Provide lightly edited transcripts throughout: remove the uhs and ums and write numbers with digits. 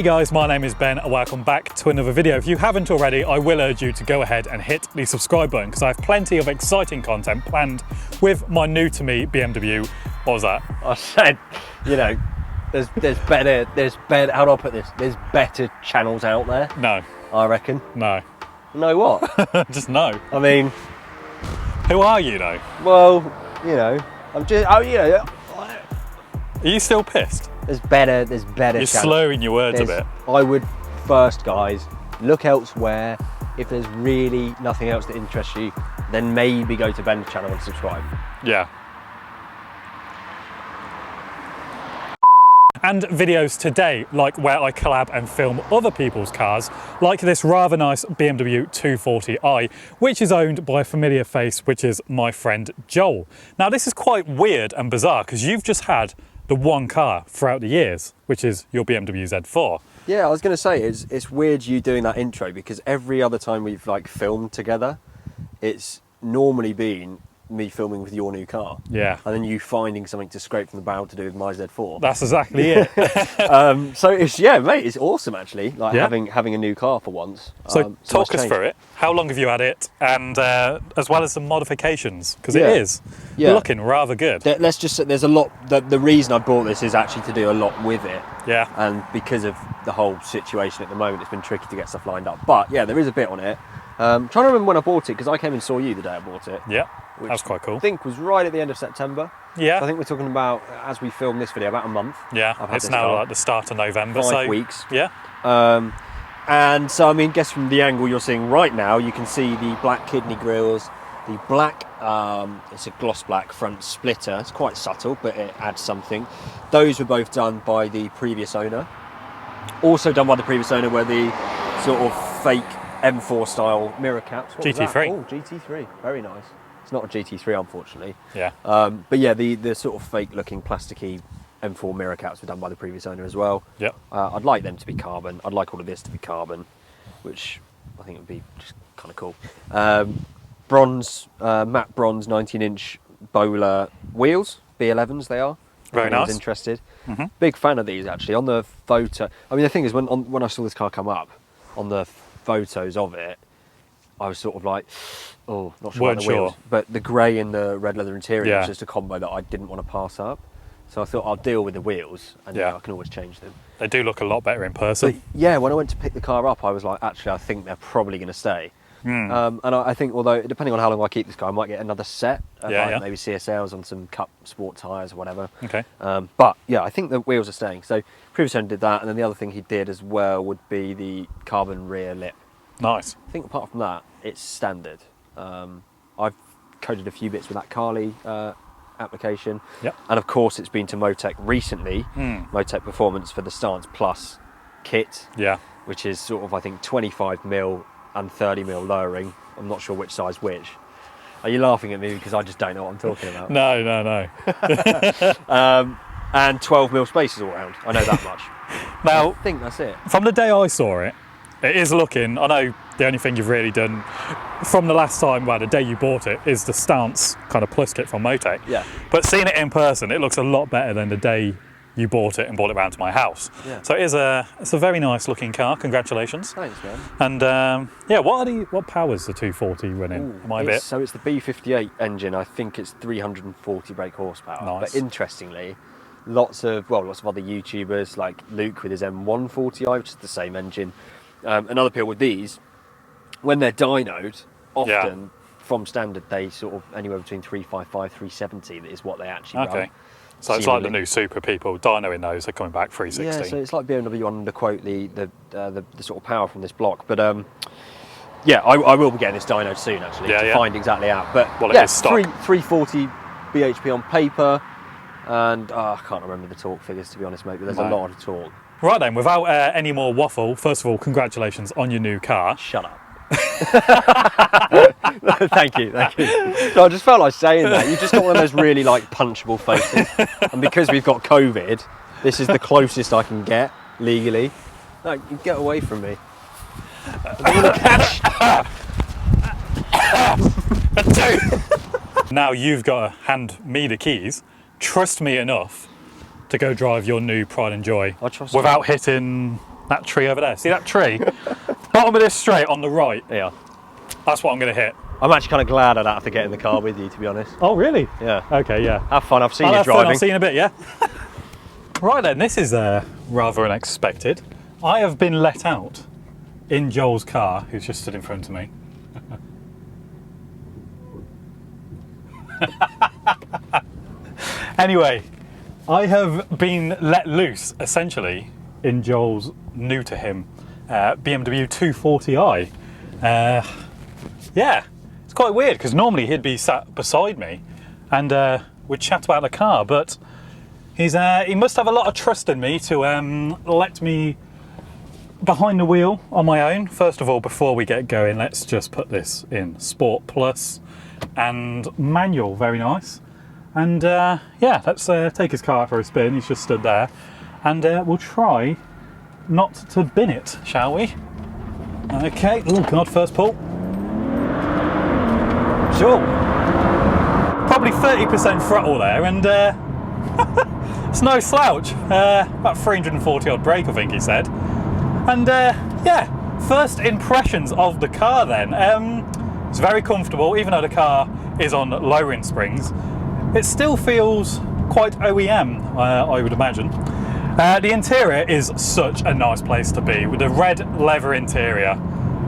Hey guys, my name is Ben and welcome back to another video. If you haven't already, I will urge you to go ahead and hit the subscribe button because I have plenty of exciting content planned with my new to me BMW. What was that? I said, you know, there's better, how do I put this? There's better channels out there. No. I reckon. No. No what? Just no. I mean. Who are you though? Well, you know, I'm just, Are you still pissed? There's better You're channels. slurring your words a bit. I would first, guys, look elsewhere. If there's really nothing else that interests you, then maybe go to Ben's channel and subscribe. Yeah. And videos today, like where I collab and film other people's cars, like this rather nice BMW 240i, which is owned by a familiar face, which is my friend Joel. Now this is quite weird and bizarre because you've just had the one car throughout the years, which is your BMW Z4. Yeah, I was going to say, it's weird you doing that intro because every other time we've like filmed together, it's normally been me filming with your new car. Yeah. And then you finding something to scrape from the barrel to do with my Z4. That's exactly it. So it's, yeah, mate, it's awesome actually, like having a new car for once. So talk us through it. How long have you had it? And as well as some modifications, because it is looking rather good. Let's just say there's a lot, the reason I bought this is actually to do a lot with it. Yeah. And because of the whole situation at the moment, it's been tricky to get stuff lined up. But yeah, there is a bit on it. Trying to remember when I bought it, because I came and saw you the day I bought it. Yeah, that was quite cool. I think was right at the end of September. Yeah. So I think we're talking about, as we film this video, about a month. Yeah, it's now like the start of November. 5 weeks. Yeah. And so, I mean, guess from the angle you're seeing right now, you can see the black kidney grills, the black, it's a gloss black front splitter. It's quite subtle, but it adds something. Those were both done by the previous owner. Also done by the previous owner were the sort of fake M4 style mirror caps. What GT3. Oh, GT3. Very nice. It's not a GT3, unfortunately. Yeah. But yeah, the sort of fake looking plasticky M4 mirror caps were done by the previous owner as well. Yep. I'd like them to be carbon. I'd like all of this to be carbon, which I think would be just kind of cool. Bronze, matte bronze 19-inch Bowler wheels, B11s they are. Very nice. Interested. Mm-hmm. Big fan of these actually. On the photo, I mean the thing is when I saw this car come up, on the photos of it, I was sort of like, oh, not sure about the wheels. But the grey and the red leather interior was just a combo that I didn't want to pass up. So I thought I'll deal with the wheels and I can always change them. They do look a lot better in person. But yeah, when I went to pick the car up, I was like, actually, I think they're probably going to stay. And I think, although depending on how long I keep this car, I might get another set of maybe CSLs on some Cup Sport tyres or whatever. Okay. But yeah, I think the wheels are staying. So previous owner did that, and then the other thing he did as well would be the carbon rear lip. Nice. I think apart from that, it's standard. I've coded a few bits with that Carly application. Yep. And of course, it's been to Motec recently, Motec Performance for the Stance Plus kit. Yeah. Which is sort of, I think, 25mm and 30mm lowering. I'm not sure which size which. Are you laughing at me because I just don't know what I'm talking about? No. And 12mm spaces all round. I know that much. Now, I think that's it. From the day I saw it, it is looking, I know the only thing you've really done from the last time, well, the day you bought it, is the Stance kind of plus kit from Motec. Yeah. But seeing it in person, it looks a lot better than the day you bought it and brought it round to my house. Yeah. So it's a very nice looking car. Congratulations. Thanks, man. And yeah, what powers the 240 running? So it's the B58 engine. I think it's 340 brake horsepower. Nice. But interestingly, lots of other YouTubers like Luke with his M140i, which is the same engine. And other people with these, when they're dynoed, often from standard they sort of anywhere between 355, 370 is what they actually run. So it's like the new Super people, dynoing those are coming back 360. Yeah, so it's like BMW underquote the sort of power from this block. But yeah, I will be getting this dynoed soon actually to find exactly out. But well, it is stock. 340 bhp on paper, and I can't remember the torque figures to be honest, mate. But there's a lot of torque. Right then, without any more waffle, first of all, congratulations on your new car. Shut up. Thank you. So I just felt like saying that. You just got one of those really like punchable faces, and because we've got COVID, this is the closest I can get legally. No, you get away from me. Now you've got to hand me the keys. Trust me enough to go drive your new Pride and Joy I trust without hitting That tree over there. See that tree? Bottom of this straight on the right. Yeah. That's what I'm going to hit. I'm actually kind of glad I don't have to get in the car with you, to be honest. Oh, really? Yeah. Okay, yeah. Have fun. I've seen you Have fun. driving. I'll see you in a bit, yeah? Right then, this is rather unexpected. I have been let out in Joel's car, who's just stood in front of me. Anyway, I have been let loose, essentially, in Joel's new to him BMW 240i. Yeah, it's quite weird because normally he'd be sat beside me and we'd chat about the car, but he must have a lot of trust in me to let me behind the wheel on my own. First of all, before we get going, let's just put this in Sport Plus and manual. Very nice. And yeah, let's take his car out for a spin. He's just stood there, and we'll try not to bin it, shall we? Okay. Oh God, first pull. Sure. Probably 30% throttle there, and it's no slouch. About 340 odd brake, I think he said. And yeah, first impressions of the car then. It's very comfortable, even though the car is on lowering springs. It still feels quite OEM, I would imagine. The interior is such a nice place to be. With the red leather interior,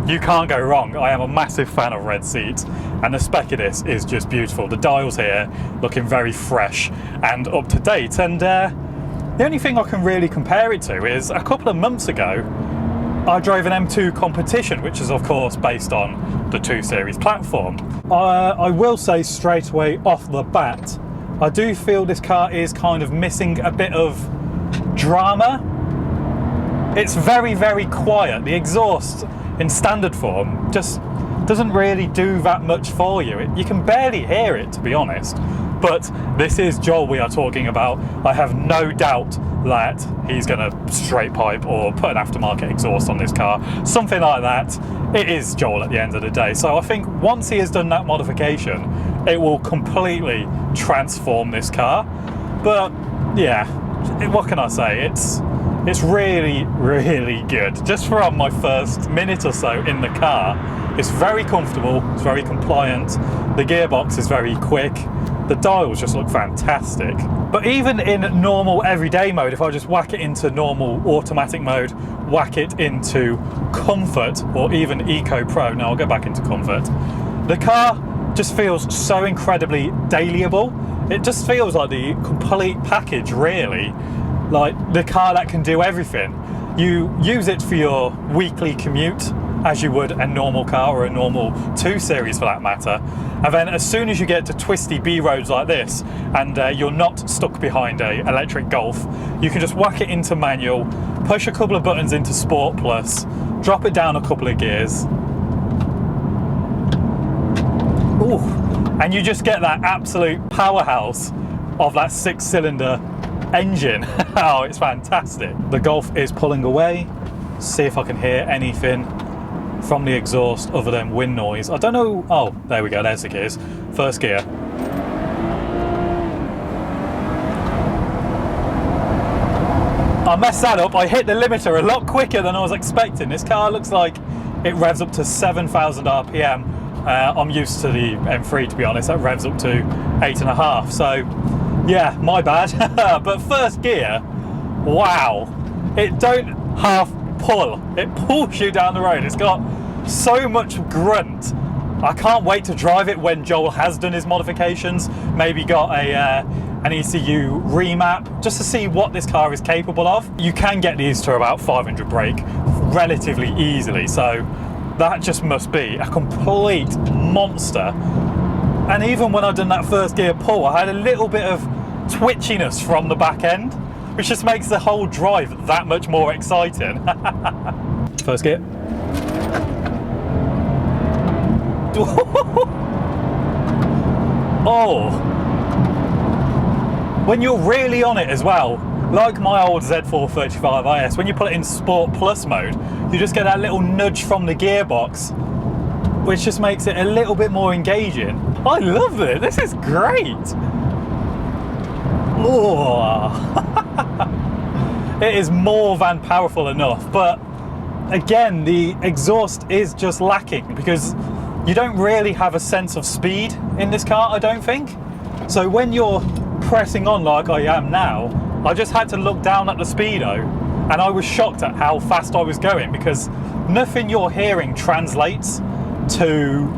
you can't go wrong. I am a massive fan of red seats, and the spec of this is just beautiful. The dials here looking very fresh and up to date. And the only thing I can really compare it to is a couple of months ago, I drove an M2 competition, which is of course based on the 2 Series platform. I will say straight away off the bat, I do feel this car is kind of missing a bit of drama. It's very, very quiet. The exhaust in standard form just doesn't really do that much for you. You can barely hear it, to be honest. But this is Joel we are talking about. I have no doubt that he's going to straight pipe or put an aftermarket exhaust on this car, something like that. It is Joel at the end of the day. So I think once he has done that modification, it will completely transform this car. But yeah, what can I say? It's really, really good. Just from my first minute or so in the car, it's very comfortable, it's very compliant, the gearbox is very quick, the dials just look fantastic. But even in normal everyday mode, if I just whack it into normal automatic mode, whack it into comfort or even Eco Pro, now I'll go back into comfort, the car just feels so incredibly dailyable. It just feels like the complete package, really. Like the car that can do everything. You use it for your weekly commute as you would a normal car or a normal 2 Series for that matter. And then as soon as you get to twisty B roads like this and you're not stuck behind a electric Golf, you can just whack it into manual, push a couple of buttons into Sport Plus, drop it down a couple of gears. Ooh, and you just get that absolute powerhouse of that 6-cylinder engine. Oh, it's fantastic. The Golf is pulling away. See if I can hear anything from the exhaust other than wind noise. I don't know. Oh, there we go. There's the gears. First gear. I messed that up. I hit the limiter a lot quicker than I was expecting. This car looks like it revs up to 7,000 RPM. I'm used to the M3, to be honest. That revs up to 8.5. So yeah, my bad. But first gear, wow, it don't half pull, it pulls you down the road. It's got so much grunt. I can't wait to drive it when Joel has done his modifications, maybe got an ECU remap, just to see what this car is capable of. You can get these to about 500 brake relatively easily, so that just must be a complete monster. And even when I've done that first gear pull, I had a little bit of twitchiness from the back end, which just makes the whole drive that much more exciting. First gear. Oh, when you're really on it as well, like my old Z435 IS, when you put it in Sport Plus mode, you just get that little nudge from the gearbox, which just makes it a little bit more engaging. I love it. This is great. Oh. It is more than powerful enough, but again, the exhaust is just lacking because you don't really have a sense of speed in this car, I don't think. So when you're pressing on like I am now, I just had to look down at the speedo and I was shocked at how fast I was going because nothing you're hearing translates to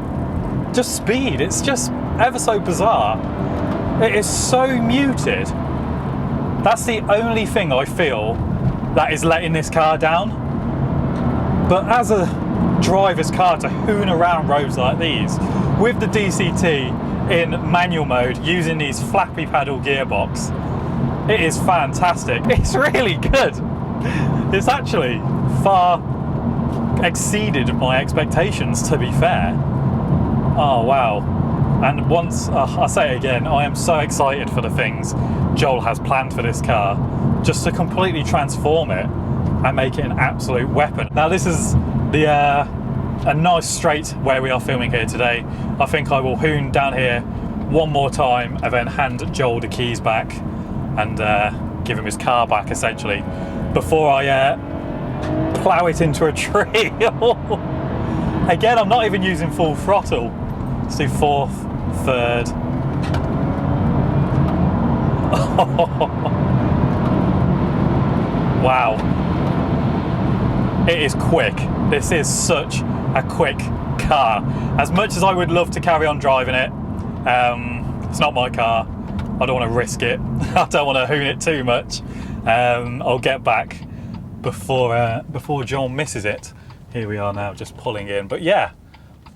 just speed. It's just ever so bizarre. It is so muted. That's the only thing I feel that is letting this car down. But as a driver's car to hoon around roads like these, with the DCT in manual mode, using these flappy paddle gearbox, it is fantastic. It's really good. It's actually far exceeded my expectations, to be fair. Oh, wow. And once, I'll say it again, I am so excited for the things Joel has planned for this car, just to completely transform it and make it an absolute weapon. Now this is a nice straight where we are filming here today. I think I will hoon down here one more time and then hand Joel the keys back and give him his car back essentially before I plough it into a tree. Again, I'm not even using full throttle. Let's do fourth, third. Wow. It is quick. This is such a quick car. As much as I would love to carry on driving it, it's not my car. I don't want to risk it. I don't want to hoon it too much. I'll get back before John misses it. Here we are now, just pulling in. But yeah,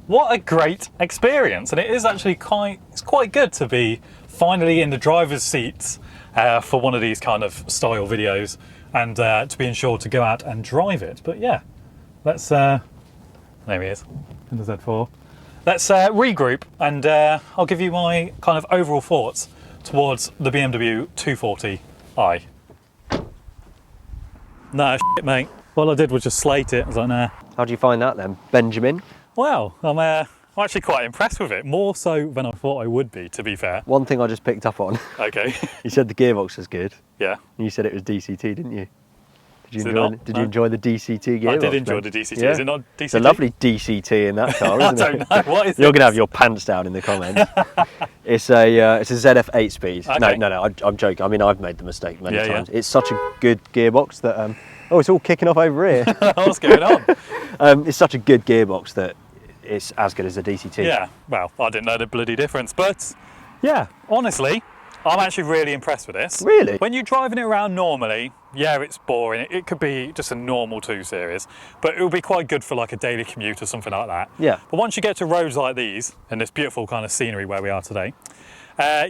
what a great experience. And it is actually quite good to be finally in the driver's seats for one of these kind of style videos and to be ensured to go out and drive it. But yeah, let's, there he is, in the Z4. Let's regroup and I'll give you my kind of overall thoughts towards the BMW 240i. No, shit, mate. All I did was just slate it. I was like, nah. How do you find that then, Benjamin? Well, I'm actually quite impressed with it, more so than I thought I would be, to be fair. One thing I just picked up on. Okay. You said the gearbox was good. Yeah. And you said it was DCT, didn't you? Did you No. enjoy the DCT gearbox? I did enjoy the DCT. Yeah. Is it not DCT? It's a lovely DCT in that car, isn't it? I don't know. What is You're going to this? have your pants down in the comments. It's a ZF 8-speed. Okay. No, I'm joking. I mean, I've made the mistake many Yeah, times. It's such a good gearbox that... oh, it's all kicking off over here. What's going on? It's such a good gearbox that it's as good as a DCT. Yeah, well, I didn't know the bloody difference, but yeah, honestly, I'm actually really impressed with this. Really? When you're driving it around normally, yeah, it's boring. It could be just a normal 2 Series, but it would be quite good for like a daily commute or something like that. Yeah. But once you get to roads like these, and this beautiful kind of scenery where we are today,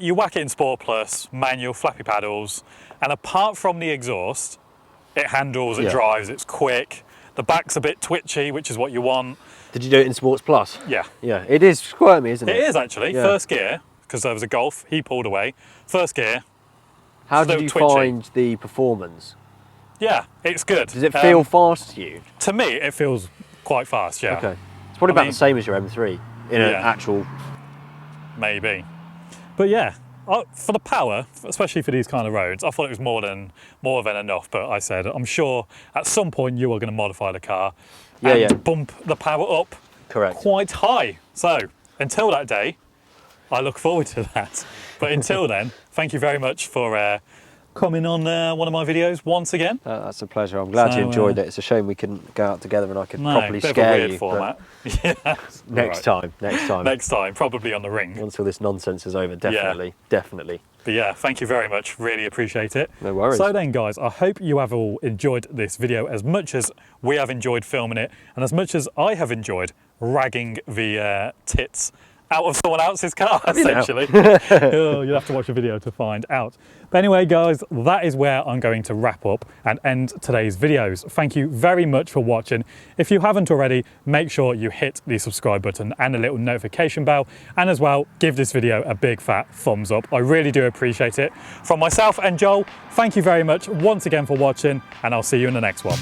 you whack it in Sport Plus, manual, flappy paddles, and apart from the exhaust, it handles, it drives, it's quick. The back's a bit twitchy, which is what you want. Did you do it in Sports Plus? Yeah. Yeah, it is squirmy, isn't it? It is actually. Yeah. First gear, because there was a Golf, he pulled away. First gear. How still did you twitchy. find the performance? Yeah, it's good. Does it feel fast to you? To me, it feels quite fast, yeah. Okay. It's probably about the same as your M3 in an actual... Maybe. But yeah, for the power, especially for these kind of roads, I thought it was more than enough. But I said, I'm sure at some point you are going to modify the car and bump the power up quite high. So until that day, I look forward to that. But until then, thank you very much for coming on one of my videos once again. That's a pleasure. I'm glad you enjoyed it. It's a shame we couldn't go out together and I could properly bit scare of a weird you. Format. Yeah. Next time. Next time, probably on the ring. Once all this nonsense is over, definitely. But yeah, thank you very much. Really appreciate it. No worries. So then, guys, I hope you have all enjoyed this video as much as we have enjoyed filming it, and as much as I have enjoyed ragging the tits out of someone else's car, essentially. Oh, you'll have to watch a video to find out. But anyway, guys, that is where I'm going to wrap up and end today's videos. Thank you very much for watching. If you haven't already, make sure you hit the subscribe button and the little notification bell. And as well, give this video a big fat thumbs up. I really do appreciate it. From myself and Joel, thank you very much once again for watching, and I'll see you in the next one.